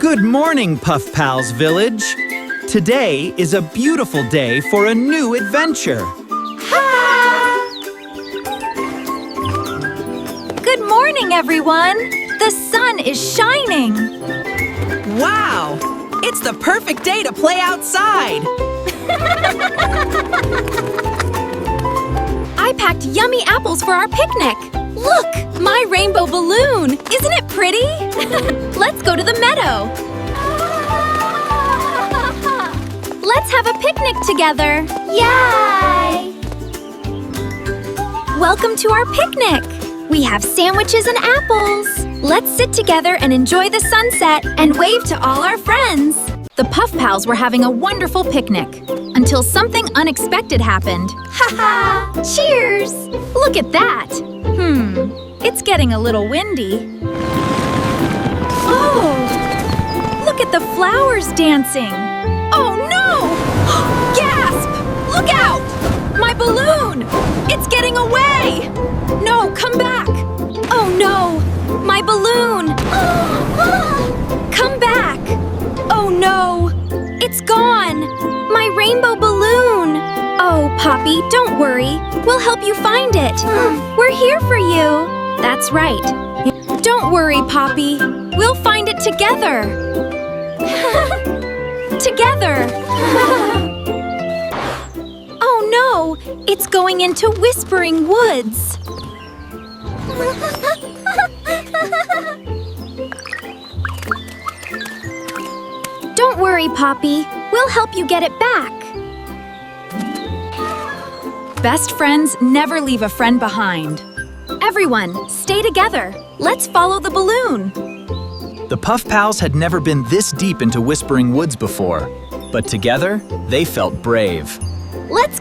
Good morning, Puff Pals Village. Today is a beautiful day for a new adventure. Good morning, everyone! The sun is shining! Wow! It's the perfect day to play outside! I packed yummy apples for our picnic! Look! My rainbow balloon! Isn't it pretty? Let's go to the meadow! Let's have a picnic together! Yay! Welcome to our picnic! We have sandwiches and apples! Let's sit together and enjoy the sunset and wave to all our friends! The Puff Pals were having a wonderful picnic until something unexpected happened. Ha-ha! Cheers! Look at that! It's getting a little windy. Oh! Look at the flowers dancing! Oh no! Gasp! Look out! My balloon! It's getting away! No, come back! Oh no! My balloon! Come back! Oh no! It's gone! My rainbow balloon! Oh, Poppy, don't worry. We'll help you find it. We're here for you. That's right. Don't worry, Poppy. We'll find it together. Together. Oh no! It's going into Whispering Woods. Don't worry, Poppy. We'll help you get it back. Best friends never leave a friend behind. Everyone, stay together. Let's follow the balloon. The Puff Pals had never been this deep into Whispering Woods before, but together, they felt brave. Let's